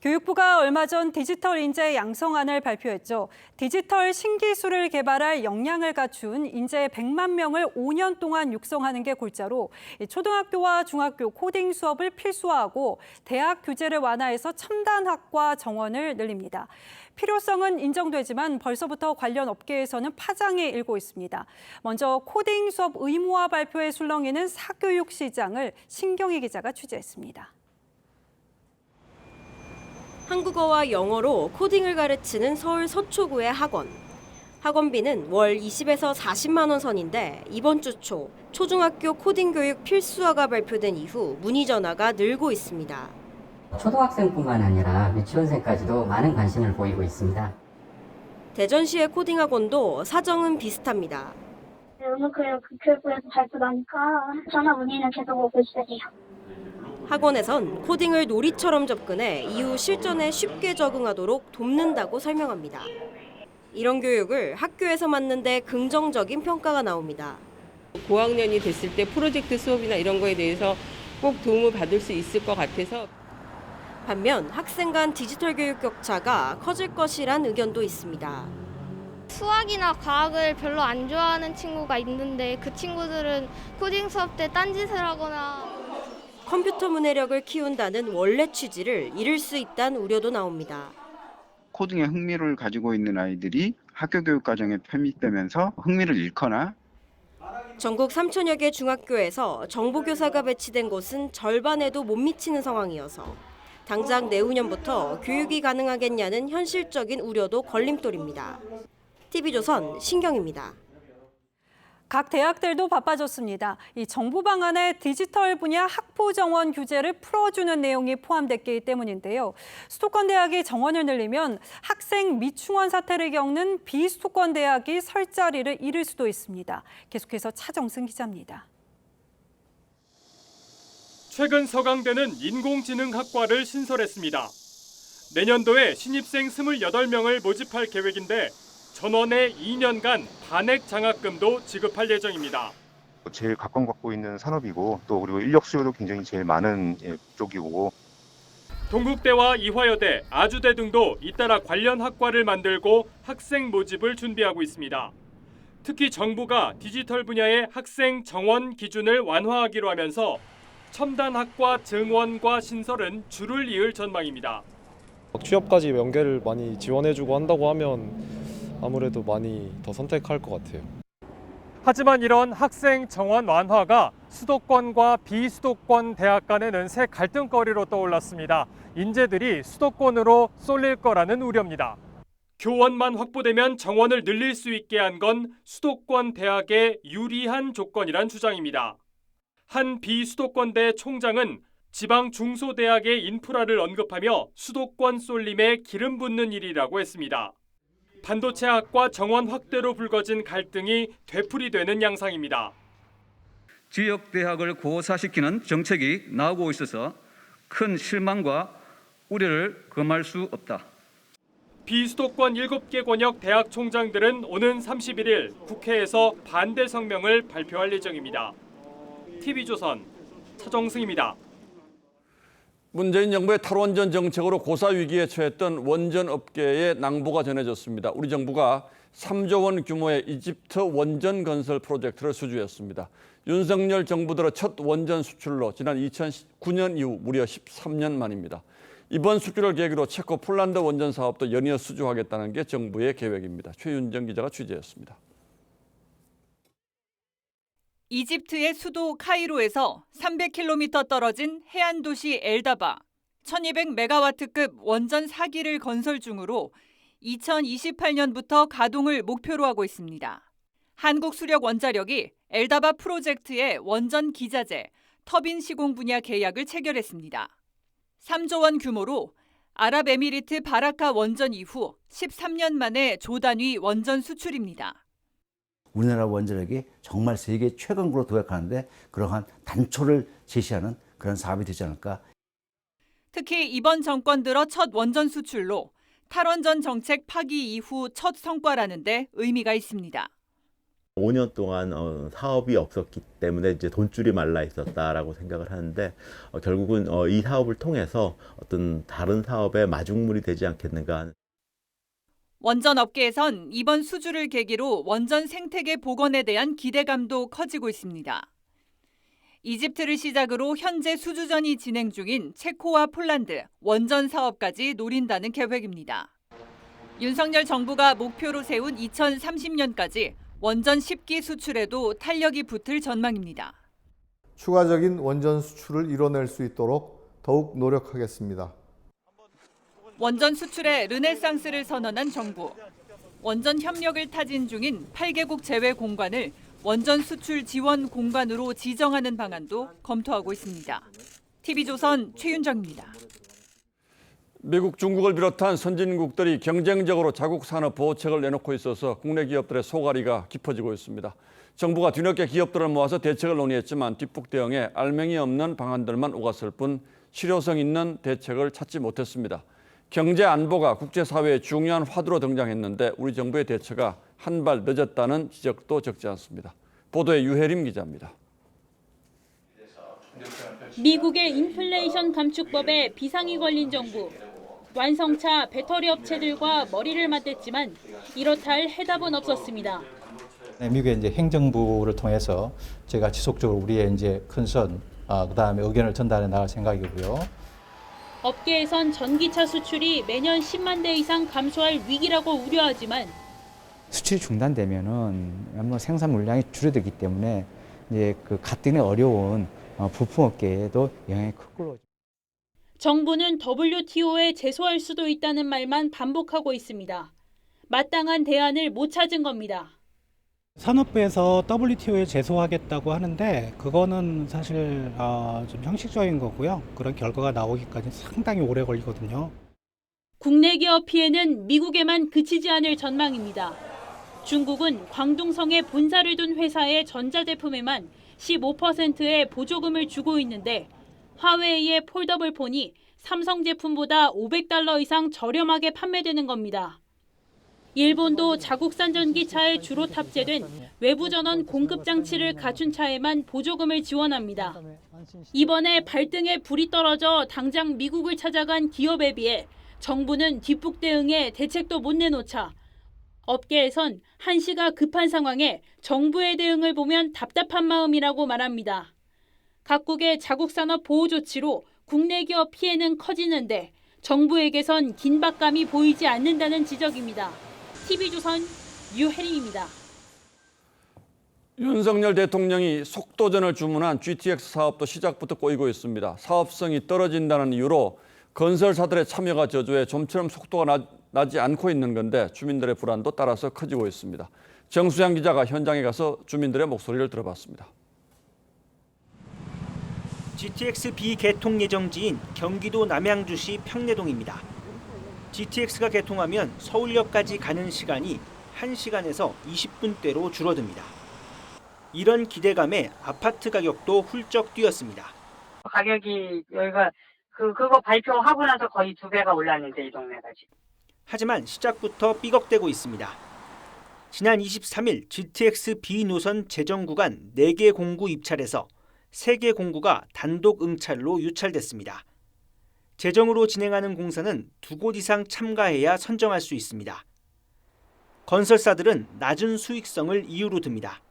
교육부가 얼마 전 디지털 인재 양성안을 발표했죠. 디지털 신기술을 개발할 역량을 갖춘 인재 100만 명을 5년 동안 육성하는 게 골자로 초등학교와 중학교 코딩 수업을 필수화하고 대학 규제를 완화해서 첨단학과 정원을 늘립니다. 필요성은 인정되지만 벌써부터 관련 업계에서는 파장이 일고 있습니다. 먼저 코딩 수업 의무화 발표에 술렁이는 사교육 시장을 신경희 기자가 취재했습니다. 한국어와 영어로 코딩을 가르치는 서울 서초구의 학원. 학원비는 월 20에서 40만 원 선인데 이번 주 초 초중학교 코딩 교육 필수화가 발표된 이후 문의 전화가 늘고 있습니다. 초등학생뿐만 아니라 유치원생까지도 많은 관심을 보이고 있습니다. 대전시의 코딩 학원도 사정은 비슷합니다. 오늘 그 교육부에서 발표 나니까 전화 문의는 계속 오고 있어요. 학원에선 코딩을 놀이처럼 접근해 이후 실전에 쉽게 적응하도록 돕는다고 설명합니다. 이런 교육을 학교에서 맡는데 긍정적인 평가가 나옵니다. 고학년이 됐을 때 프로젝트 수업이나 이런 거에 대해서 꼭 도움을 받을 수 있을 것 같아서. 반면 학생 간 디지털 교육 격차가 커질 것이란 의견도 있습니다. 수학이나 과학을 별로 안 좋아하는 친구가 있는데 그 친구들은 코딩 수업 때 딴짓을 하거나 컴퓨터 문해력을 키운다는 원래 취지를 잃을 수 있다는 우려도 나옵니다. 코딩에 흥미를 가지고 있는 아이들이 학교 교육 과정에 편입되면서 흥미를 잃거나 전국 3천여 개 중학교에서 정보교사가 배치된 곳은 절반에도 못 미치는 상황이어서 당장 내후년부터 교육이 가능하겠냐는 현실적인 우려도 걸림돌입니다. TV조선 신경입니다. 각 대학들도 바빠졌습니다. 이 정부 방안에 디지털 분야 학부 정원 규제를 풀어주는 내용이 포함됐기 때문인데요. 수도권 대학이 정원을 늘리면 학생 미충원 사태를 겪는 비수도권 대학이 설 자리를 잃을 수도 있습니다. 계속해서 차정승 기자입니다. 최근 서강대는 인공지능학과를 신설했습니다. 내년도에 신입생 28명을 모집할 계획인데 전원에 2년간 반액 장학금도 지급할 예정입니다. 제일 각광받고 있는 산업이고 또 그리고 인력 수요도 굉장히 제일 많은 쪽이고 동국대와 이화여대, 아주대 등도 잇따라 관련 학과를 만들고 학생 모집을 준비하고 있습니다. 특히 정부가 디지털 분야의 학생 정원 기준을 완화하기로 하면서 첨단 학과 증원과 신설은 줄을 이을 전망입니다. 취업까지 연계를 많이 지원해주고 한다고 하면 아무래도 많이 더 선택할 것 같아요. 하지만 이런 학생 정원 완화가 수도권과 비수도권 대학 간에는 새 갈등거리로 떠올랐습니다. 인재들이 수도권으로 쏠릴 거라는 우려입니다. 교원만 확보되면 정원을 늘릴 수 있게 한 건 수도권 대학에 유리한 조건이란 주장입니다. 한 비수도권대 총장은 지방 중소대학의 인프라를 언급하며 수도권 쏠림에 기름 붓는 일이라고 했습니다. 반도체학과 정원 확대로 불거진 갈등이 되풀이되는 양상입니다. 지역 대학을 고사시키는 정책이 나오고 있어서 큰 실망과 우려를 금할 수 없다. 비수도권 7개 권역 대학 총장들은 오는 31일 국회에서 반대 성명을 발표할 예정입니다. TV조선 차정승입니다. 문재인 정부의 탈원전 정책으로 고사 위기에 처했던 원전 업계의 낭보가 전해졌습니다. 우리 정부가 3조 원 규모의 이집트 원전 건설 프로젝트를 수주했습니다. 윤석열 정부 들어 첫 원전 수출로 지난 2009년 이후 무려 13년 만입니다. 이번 수주를 계기로 체코 폴란드 원전 사업도 연이어 수주하겠다는 게 정부의 계획입니다. 최윤정 기자가 취재했습니다. 이집트의 수도 카이로에서 300km 떨어진 해안 도시 엘다바, 1200메가와트급 원전 4기를 건설 중으로 2028년부터 가동을 목표로 하고 있습니다. 한국수력원자력이 엘다바 프로젝트의 원전 기자재, 터빈 시공 분야 계약을 체결했습니다. 3조 원 규모로 아랍에미리트 바라카 원전 이후 13년 만에 조 단위 원전 수출입니다. 우리나라 원자력이 정말 세계 최강국으로 도약하는데 그러한 단초를 제시하는 그런 사업이 되지 않을까. 특히 이번 정권 들어 첫 원전 수출로 탈원전 정책 파기 이후 첫 성과라는 데 의미가 있습니다. 5년 동안 사업이 없었기 때문에 이제 돈줄이 말라 있었다라고 생각을 하는데 결국은 이 사업을 통해서 어떤 다른 사업의 마중물이 되지 않겠는가. 원전 업계에선 이번 수주를 계기로 원전 생태계 복원에 대한 기대감도 커지고 있습니다. 이집트를 시작으로 현재 수주전이 진행 중인 체코와 폴란드 원전 사업까지 노린다는 계획입니다. 윤석열 정부가 목표로 세운 2030년까지 원전 10기 수출에도 탄력이 붙을 전망입니다. 추가적인 원전 수출을 이뤄낼 수 있도록 더욱 노력하겠습니다. 원전 수출에 르네상스를 선언한 정부. 원전 협력을 타진 중인 8개국 제외 공간을 원전 수출 지원 공간으로 지정하는 방안도 검토하고 있습니다. TV조선 최윤정입니다. 미국, 중국을 비롯한 선진국들이 경쟁적으로 자국 산업 보호책을 내놓고 있어서 국내 기업들의 소갈이가 깊어지고 있습니다. 정부가 뒤늦게 기업들을 모아서 대책을 논의했지만 뒷북 대응에 알맹이 없는 방안들만 오갔을 뿐 실효성 있는 대책을 찾지 못했습니다. 경제 안보가 국제사회의 중요한 화두로 등장했는데 우리 정부의 대처가 한 발 늦었다는 지적도 적지 않습니다. 보도에 유혜림 기자입니다. 미국의 인플레이션 감축법에 비상이 걸린 정부. 완성차 배터리 업체들과 머리를 맞댔지만 이렇다 할 해답은 없었습니다. 미국의 이제 행정부를 통해서 제가 지속적으로 우리의 이제 컨선, 그다음에 의견을 전달해 나갈 생각이고요. 업계에선 전기차 수출이 매년 10만 대 이상 감소할 위기라고 우려하지만 수출이 중단되면은 생산 물량이 줄어들기 때문에 이제 그 가뜩이나 어려운 부품업계에도 영향이 클 걸로. 정부는 WTO에 제소할 수도 있다는 말만 반복하고 있습니다. 마땅한 대안을 못 찾은 겁니다. 산업부에서 WTO에 제소하겠다고 하는데 그거는 사실 좀 형식적인 거고요. 그런 결과가 나오기까지 상당히 오래 걸리거든요. 국내 기업 피해는 미국에만 그치지 않을 전망입니다. 중국은 광둥성에 본사를 둔 회사의 전자제품에만 15%의 보조금을 주고 있는데 화웨이의 폴더블 폰이 삼성 제품보다 $500 이상 저렴하게 판매되는 겁니다. 일본도 자국산 전기차에 주로 탑재된 외부 전원 공급 장치를 갖춘 차에만 보조금을 지원합니다. 이번에 발등에 불이 떨어져 당장 미국을 찾아간 기업에 비해 정부는 뒷북 대응에 대책도 못 내놓자 업계에선 한시가 급한 상황에 정부의 대응을 보면 답답한 마음이라고 말합니다. 각국의 자국산업 보호 조치로 국내 기업 피해는 커지는데 정부에게선 긴박감이 보이지 않는다는 지적입니다. TV조선 유혜림입니다. 윤석열 대통령이 속도전을 주문한 GTX 사업도 시작부터 꼬이고 있습니다. 사업성이 떨어진다는 이유로 건설사들의 참여가 저조해 좀처럼 속도가 나지 않고 있는 건데 주민들의 불안도 따라서 커지고 있습니다. 정수양 기자가 현장에 가서 주민들의 목소리를 들어봤습니다. GTX 비개통 예정지인 경기도 남양주시 평내동입니다. GTX가 개통하면 서울역까지 가는 시간이 1시간에서 20분대로 줄어듭니다. 이런 기대감에 아파트 가격도 훌쩍 뛰었습니다. 가격이 여기가 그거 발표하고 나서 거의 2배가 올랐는데 이 동네가 지금. 하지만 시작부터 삐걱대고 있습니다. 지난 23일 GTX B 노선 재정 구간 4개 공구 입찰에서 3개 공구가 단독 응찰로 유찰됐습니다. 재정으로 진행하는 공사는 2곳 이상 참가해야 선정할 수 있습니다. 건설사들은 낮은 수익성을 이유로 듭니다.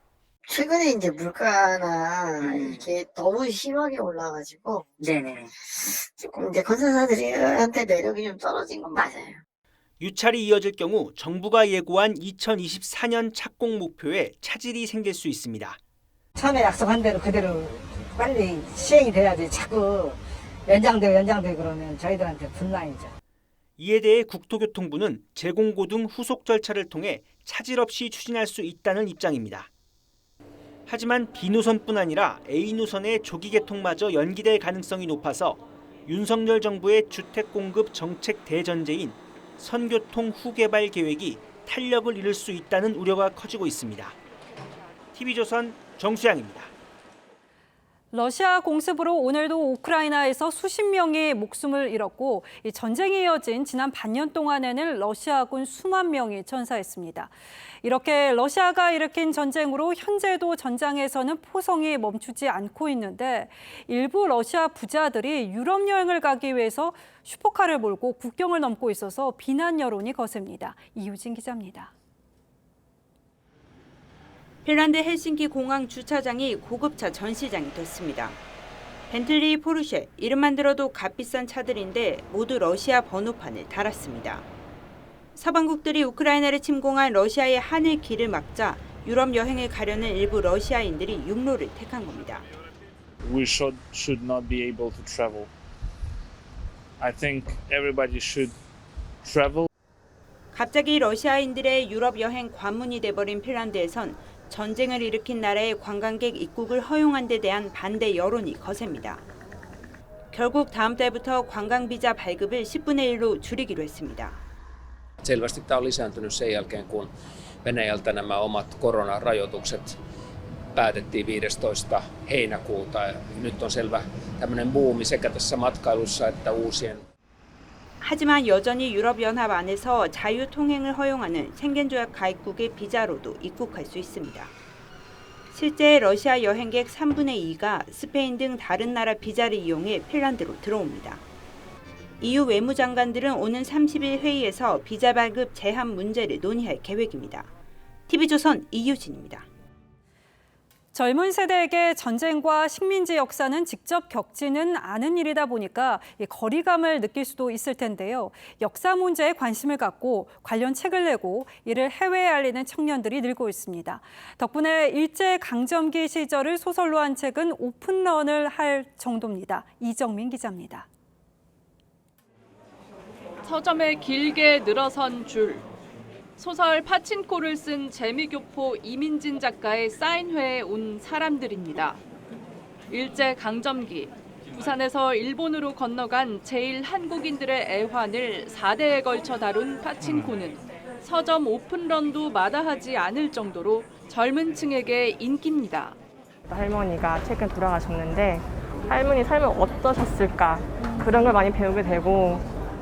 최근에 이제 물가나 이게 너무 심하게 올라가지고 조금 이제 건설사들한테 매력이 좀 떨어진 건 맞아요. 유찰이 이어질 경우 정부가 예고한 2024년 착공 목표에 차질이 생길 수 있습니다. 처음에 약속한 대로 그대로 빨리 시행이 돼야지 자꾸 연장되고 그러면 저희들한테 분란이죠. 이에 대해 국토교통부는 재공고 등 후속 절차를 통해 차질 없이 추진할 수 있다는 입장입니다. 하지만 B노선뿐 아니라 A노선의 조기 개통마저 연기될 가능성이 높아서 윤석열 정부의 주택 공급 정책 대전제인 선교통 후개발 계획이 탄력을 잃을 수 있다는 우려가 커지고 있습니다. TV조선 정수양입니다. 러시아 공습으로 오늘도 우크라이나에서 수십 명이 목숨을 잃었고 이 전쟁이 이어진 지난 반년 동안에는 러시아군 수만 명이 전사했습니다. 이렇게 러시아가 일으킨 전쟁으로 현재도 전장에서는 포성이 멈추지 않고 있는데 일부 러시아 부자들이 유럽 여행을 가기 위해서 슈퍼카를 몰고 국경을 넘고 있어서 비난 여론이 거셉니다. 이유진 기자입니다. 핀란드 헬싱키 공항 주차장이 고급차 전시장이 됐습니다. 벤틀리, 포르쉐, 이름만 들어도 값비싼 차들인데 모두 러시아 번호판을 달았습니다. 서방국들이 우크라이나를 침공한 러시아의 하늘 길을 막자 유럽 여행을 가려는 일부 러시아인들이 육로를 택한 겁니다. We should not be able to travel. I think everybody should travel. 갑자기 러시아인들의 유럽 여행 관문이 돼버린 핀란드에선 전쟁을 일으킨 나라의 관광객 입국을 허용한 데 대한 반대 여론이 거셉니다. 결국 다음 달부터 관광비자 발급을 10분의 1로 줄이기로 했습니다. Selvästi tämä on lisääntynyt sen jälkeen, kun Venäjältä nämä omat koronarajoitukset päätettiin 15. heinäkuuta. Nyt on selvä tämmöinen buumi sekä tässä matkailussa että uusien. 하지만 여전히 유럽연합 안에서 자유통행을 허용하는 schengen-조약 가입국의 비자로도 입국할 수 있습니다. 실제 러시아 여행객 3분의 2가 스페인 등 다른 나라 비자를 이용해 핀란드로 들어옵니다. EU 외무장관들은 오는 30일 회의에서 비자 발급 제한 문제를 논의할 계획입니다. TV조선 이유진입니다. 젊은 세대에게 전쟁과 식민지 역사는 직접 겪지는 않은 일이다 보니까 거리감을 느낄 수도 있을 텐데요. 역사 문제에 관심을 갖고 관련 책을 내고 이를 해외에 알리는 청년들이 늘고 있습니다. 덕분에 일제강점기 시절을 소설로 한 책은 오픈런을 할 정도입니다. 이정민 기자입니다. 서점에 길게 늘어선 줄. 소설 파친코를 쓴 재미교포 이민진 작가의 사인회에 온 사람들입니다. 일제강점기, 부산에서 일본으로 건너간 제1한국인들의 애환을 4대에 걸쳐 다룬 파친코는 서점 오픈런도 마다하지 않을 정도로 젊은 층에게 인기입니다. 할머니가 최근 돌아가셨는데 할머니 삶은 어떠셨을까 그런 걸 많이 배우게 되고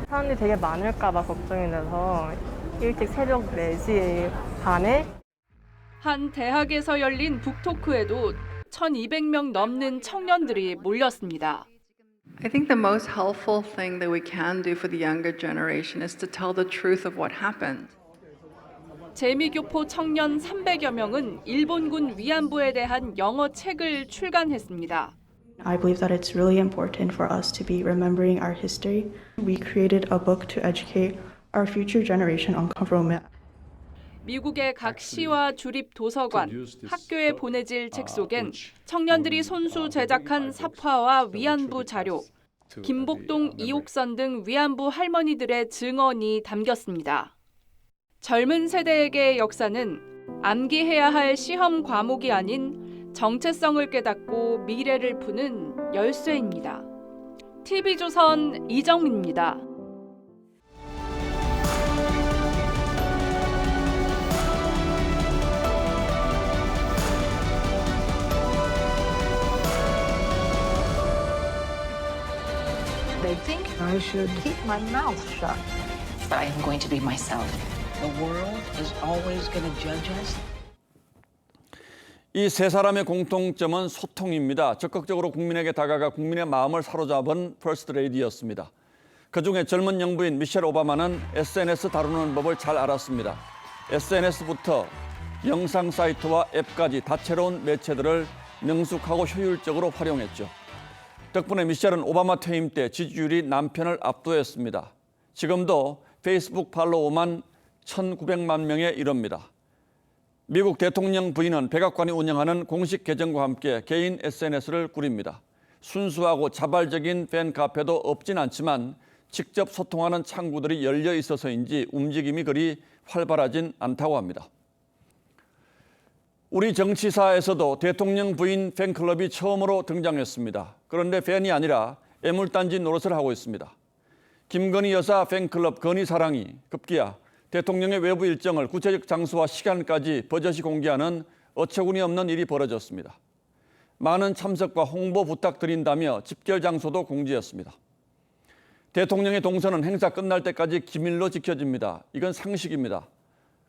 사람들이 되게 많을까 봐 걱정이 돼서 일찍 새벽 4시 반에 한 대학에서 열린 북토크에도 1,200명 넘는 청년들이 몰렸습니다. I think the most helpful thing that we can do for the younger generation is to tell the truth of what happened. 재미교포 청년 300여 명은 일본군 위안부에 대한 영어 책을 출간했습니다. I believe that it's really important for us to be remembering our history. We created a book to educate our future generation on confrontation. 미국의 각 시와 주립 도서관, 학교에 보내질 책 속엔 청년들이 손수 제작한 삽화와 위안부 자료, 김복동, 이옥선 등 위안부 할머니들의 증언이 담겼습니다. 젊은 세대에게 역사는 암기해야 할 시험 과목이 아닌 정체성을 깨닫고 미래를 푸는 열쇠입니다. TV조선 이정민입니다. They think I should keep my mouth shut. But I am going to be myself. The world is always going to judge us. 이 세 사람의 공통점은 소통입니다. 적극적으로 국민에게 다가가 국민의 마음을 사로잡은 퍼스트 레이디였습니다. 그중에 젊은 영부인 미셸 오바마는 SNS 다루는 법을 잘 알았습니다. SNS부터 영상 사이트와 앱까지 다채로운 매체들을 능숙하고 효율적으로 활용했죠. 덕분에 미셸은 오바마 퇴임 때 지지율이 남편을 압도했습니다. 지금도 페이스북 팔로워만 1,900만 명에 이릅니다. 미국 대통령 부인은 백악관이 운영하는 공식 계정과 함께 개인 SNS를 꾸립니다. 순수하고 자발적인 팬 카페도 없진 않지만 직접 소통하는 창구들이 열려 있어서인지 움직임이 그리 활발하진 않다고 합니다. 우리 정치사에서도 대통령 부인 팬클럽이 처음으로 등장했습니다. 그런데 팬이 아니라 애물단지 노릇을 하고 있습니다. 김건희 여사 팬클럽 건희사랑이 급기야 대통령의 외부 일정을 구체적 장소와 시간까지 버젓이 공개하는 어처구니 없는 일이 벌어졌습니다. 많은 참석과 홍보 부탁드린다며 집결 장소도 공지했습니다. 대통령의 동선은 행사 끝날 때까지 기밀로 지켜집니다. 이건 상식입니다.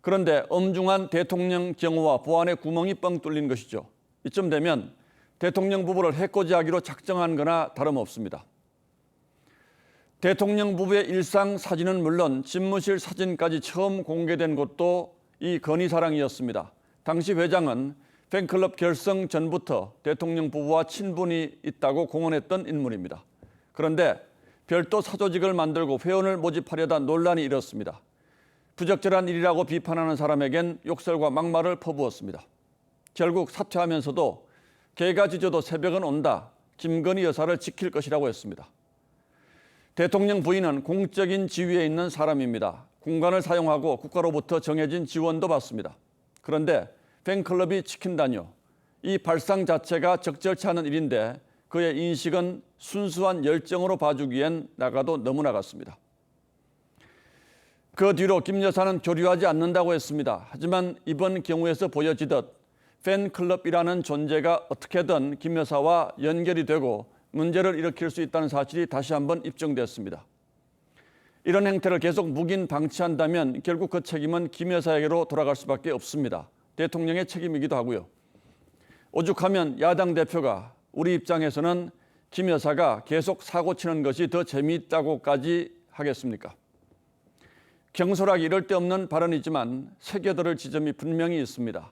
그런데 엄중한 대통령 경호와 보안의 구멍이 뻥 뚫린 것이죠. 이쯤 되면 대통령 부부를 해코지하기로 작정한 거나 다름없습니다. 대통령 부부의 일상 사진은 물론 집무실 사진까지 처음 공개된 곳도 이 건희사랑이었습니다. 당시 회장은 팬클럽 결성 전부터 대통령 부부와 친분이 있다고 공언했던 인물입니다. 그런데 별도 사조직을 만들고 회원을 모집하려다 논란이 일었습니다. 부적절한 일이라고 비판하는 사람에겐 욕설과 막말을 퍼부었습니다. 결국 사퇴하면서도 개가 짖어도 새벽은 온다. 김건희 여사를 지킬 것이라고 했습니다. 대통령 부인은 공적인 지위에 있는 사람입니다. 공간을 사용하고 국가로부터 정해진 지원도 받습니다. 그런데 팬클럽이 지킨다뇨. 이 발상 자체가 적절치 않은 일인데 그의 인식은 순수한 열정으로 봐주기엔 나가도 너무 나갔습니다. 그 뒤로 김 여사는 교류하지 않는다고 했습니다. 하지만 이번 경우에서 보여지듯 팬클럽이라는 존재가 어떻게든 김 여사와 연결이 되고 문제를 일으킬 수 있다는 사실이 다시 한번 입증됐습니다. 이런 행태를 계속 묵인 방치한다면 결국 그 책임은 김 여사에게로 돌아갈 수밖에 없습니다. 대통령의 책임이기도 하고요. 오죽하면 야당 대표가 우리 입장에서는 김 여사가 계속 사고치는 것이 더 재미있다고까지 하겠습니까? 경솔하기 이럴 데 없는 발언이지만 새겨들을 지점이 분명히 있습니다.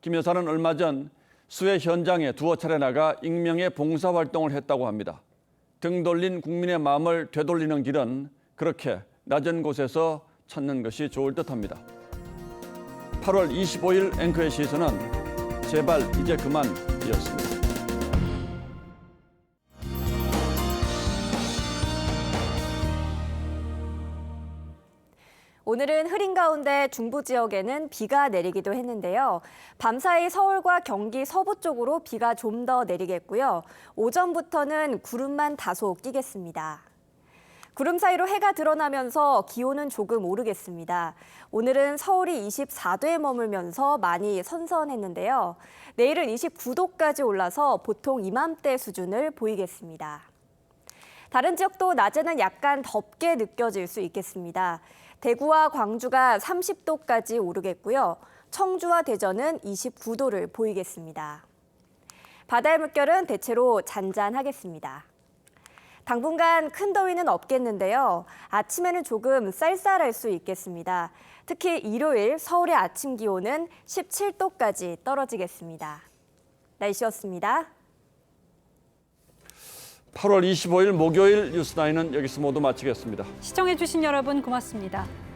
김 여사는 얼마 전 수해 현장에 두어 차례 나가 익명의 봉사활동을 했다고 합니다. 등 돌린 국민의 마음을 되돌리는 길은 그렇게 낮은 곳에서 찾는 것이 좋을 듯합니다. 8월 25일 앵커의 시선은 제발 이제 그만이었습니다. 오늘은 흐린 가운데 중부 지역에는 비가 내리기도 했는데요. 밤사이 서울과 경기 서부 쪽으로 비가 좀 더 내리겠고요. 오전부터는 구름만 다소 끼겠습니다. 구름 사이로 해가 드러나면서 기온은 조금 오르겠습니다. 오늘은 서울이 24도에 머물면서 많이 선선했는데요. 내일은 29도까지 올라서 보통 이맘때 수준을 보이겠습니다. 다른 지역도 낮에는 약간 덥게 느껴질 수 있겠습니다. 대구와 광주가 30도까지 오르겠고요. 청주와 대전은 29도를 보이겠습니다. 바다의 물결은 대체로 잔잔하겠습니다. 당분간 큰 더위는 없겠는데요. 아침에는 조금 쌀쌀할 수 있겠습니다. 특히 일요일 서울의 아침 기온은 17도까지 떨어지겠습니다. 날씨였습니다. 8월 25일 목요일 뉴스9은 여기서 모두 마치겠습니다. 시청해주신 여러분 고맙습니다.